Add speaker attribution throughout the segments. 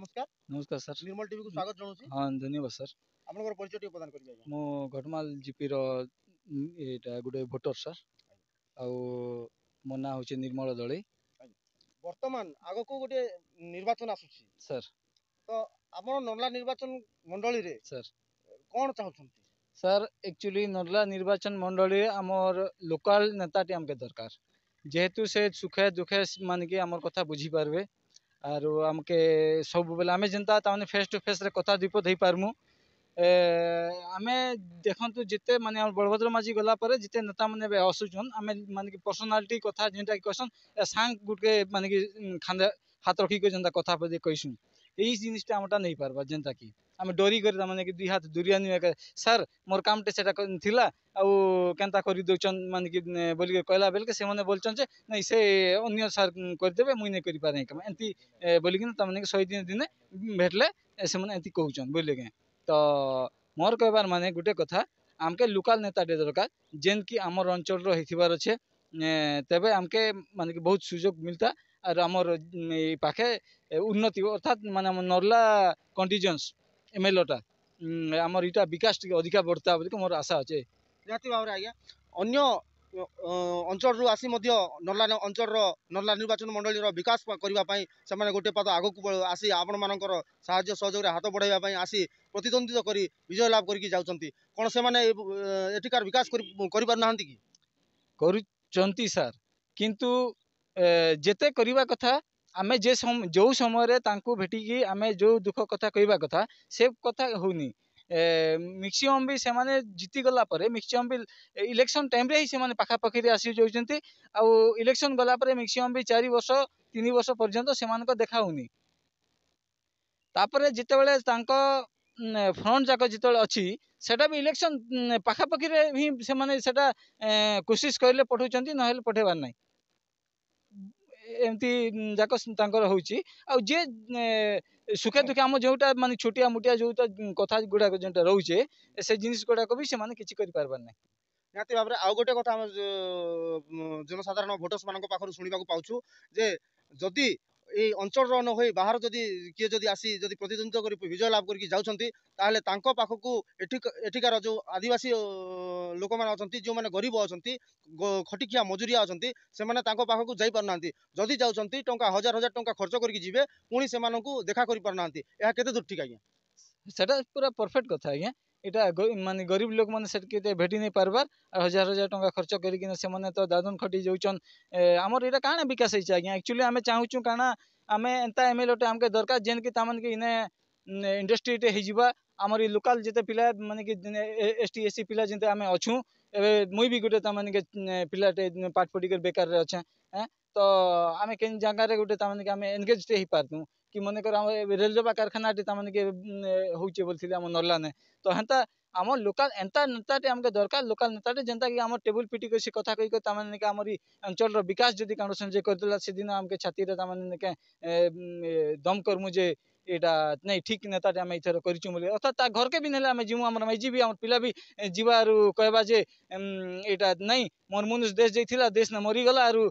Speaker 1: नमस्कार।
Speaker 2: नमस्कार सर।
Speaker 1: निर्मल टीवी को स्वागत जनाऊँ।
Speaker 2: हाँ धन्यवाद सर।
Speaker 1: आपनकर परिचय प्रदान करिए आज्ञा।
Speaker 2: मो घटमाल जीपी रो एटा गुटे भोटर सर। आउ मो ना होचे निर्मल दळे।
Speaker 1: वर्तमान आगो को गोटे निर्वाचन आसुची
Speaker 2: सर
Speaker 1: तो आपण नर्ला निर्वाचन मंडली रे
Speaker 2: सर
Speaker 1: कोन चाहुछंती?
Speaker 2: सर एक्चुअली नर्ला निर्वाचन मंडली आमर लोकल नेताटी हमके दरकार जेहेतु से सुखे दुखे मान के आमर कथा बुझी पारबे आर हमके सब बेले आमे जनता ताने फेस टू फेस रे कथा दीपद हेई पारमु। आमे देखंतु जिते माने बलभद्र माझी गला परे जिते नेता माने बे आसुचन आमे माने कि पर्सनालिटी कथा जेंटा कहसन सांग गुटे माने कि खांदे हाथ रखी के जेंता कथा पे कहिसु एई जिनिसटा हमटा नहीं पारबा जेंता कि आमे डरी कर माने कि दुई हाथ दुरिया नि सर मोर कामटे सेटा थिला आउ केनता करि दोचन माने कि बोली के कहला बेल के से माने बोलचन जे नहीं से अन्य सर कर देबे मुई नहीं करि पारे काम एंती बोली कि त माने कि 100 दिन दिने भेटले से माने एंती कहउचन बोले के तो मोर कहबार माने गुटे कथा आमके लोकल नेता दे दरकार जेन कि आमर अंचल रो हेथिबार छे तबे आमके माने कि बहुत सुयोग मिलता और आमर पाखे उन्नति अर्थात माने हम नरला कंटीजेंस एमएलओटा आमर इटा विकास टिके अधिका बढ़ता बोली मोर आशा अछि।
Speaker 1: निहाती भाबरे आज्ञा अन्य अंचल रु आसी मध्य नर्ला अंचल रो नर्ला निर्वाचन मंडली रो विकास करबा पई समान गोटे पद आगो को आसी आपण मानकर सहाय्य सहयोग रे हाथ बढ़ाइबा पई आसी प्रतिद्वंदिता करी विजय लाभ करके जाउचंती कोन से माने एटिकार विकास करि पार नाहंती कि
Speaker 2: करूचंती सर किंतु जेते करबा कथा आमे जे जो समय रे तांको भेटिकी आमे जो दुख कथा कहबा कथा से कथा होनी मैक्सिमम भी से माने जीती गला परे मैक्सिमम भी इलेक्शन टाइम रे ही से माने पाखा पाखी रे आसी जाउचंती आ इलेक्शन गला परे मैक्सिमम भी 4 वर्ष 3 वर्ष पर्यंत से मान को देखा होनी तापरे जितेबेले तांको फ्रंट जाक जितेबेले अछि सेटा भी इलेक्शन पाखा पाखी रे ही से माने सेटा कोशिश करले पठौचंती नहेले पठेबार नाही एमती जाक तांकर होउची आ जे सुखे दुखे आम जोटा माने छोटिया मोटिया जोटा कथा गुडा जेंटा रहउचे से जिनिस गुडा को भी से माने किछि करि पारबार नाही।
Speaker 1: निहाती भाबरे आ गोटे कथा हम जनसाधारण भोटर्स मान पाखर शुणा पाऊँ जे जदि ये अंचल न हो बाहर जदि किए जदि आसी जदि प्रतिद्वंदिता कर विजय लाभ करके जाउछंती ताहले तांको पाखकू एठिकार जो आदिवासी लोक मैंने अच्छा जो मैंने गरीब अच्छा खटिकिया मजुरिया अच्छा से मैंने पाखक जाई पारना जदि जाउछंती टंका हजार हजार टंका खर्च करके जीवे पुणी से देखा करि पारना यह केते दूर ठीक आज्ञा
Speaker 2: सेटा पूरा परफेक्ट कथा आज्ञा एटा माने गरीब लोक माने सेट के भेटी नहीं पारबार हजार हजार टंका खर्च करिकिना से माने तो दादन खटी जाउचन हमर एटा काना विकास होइछ आज्ञा एक्चुअली आमे चाहूचु काना आमे एंता एमएलए हमके दरकार जेन कि तामन के इने इंडस्ट्री टे हिजिबा हमर लोकल जेते पिला माने कि एसटी एससी पिला जेते आमे अछु एबे मुई भी गुटे तामन के पिला टे पाठ पढ़ी कर बेकार रे अछि तो आमे केन जगह रे गुटे तामन के आमे एंगेज टे ही पारतु कि मन कर रेलवे कारखाना टे तामन के होउचे बोलथिले हम नरला ने तो हेंता आम लोकल एंता नेताटे हमके दरकार लोकल नेताटे जेंता कि आम टेबुल पिटी कर से कथा कहि तामन के हमरी अंचल रो विकास जदि कानो संजय करदेला से दिन हमके छाती रे तामन के दम करमु जे एटा नहीं ठीक नेताटे आम इथर करिचु बोली अर्थात ता घर के भी नेले आम जिमु हमर माइजी भी हमर पिला भी जीवारू कहबा जे एटा नहीं मोर मुनुष देश जैथिला देश न मरी गला आरु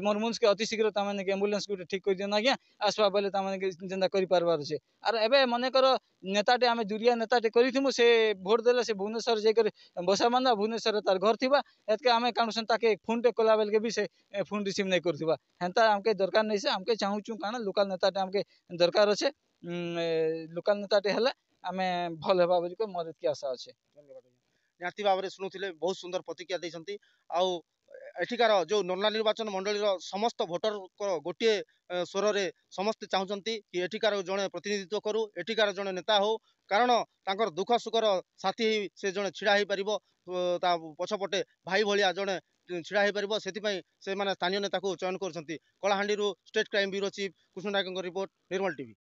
Speaker 2: मोर मुनुष के अति शीघ्र तामन के एम्बुलेंस गुटे ठीक कर देना आज्ञा आसबा बेले तामन के जेंता करि पारबार छे आर एबे मने कर नेताटे आमे दुरिया नेताटे करिथिमु से भोट देले से भुवनेश्वर जेकर बसा माना भुवनेश्वर तार घर थिबा एतके आमे कानु संता के फोन पे कला बेल के भी से फोन रिसीव नहीं करथिबा हेंता हमके दरकार नहीं से हमके चाहूचु काना लोकल नेताटे हमके दरकार अछि लोकल नेताटे हला आमे भल हेबा बोली को मोर की आशा अछि।
Speaker 1: धन्यवाद निहाती भाव में शुणुले बहुत सुंदर प्रतिक्रिया देइछंती आउ एठिकार जो नर्ला निर्वाचन मंडली समस्त भोटर गोटे स्वर रे समस्त चाहूँगी कि एठिकार जड़े प्रतिनिधित्व करू एठिकार जड़े नेता हो कारण तांकर दुख सुखर साथी से जड़े छिड़ा हो पार पछपटे भाई भाया जड़े छिड़ा हो पार से स्थानीय नेता को चयन कर Kalahandi state crime bureau chief Kusum Nayak report Nirmal TV.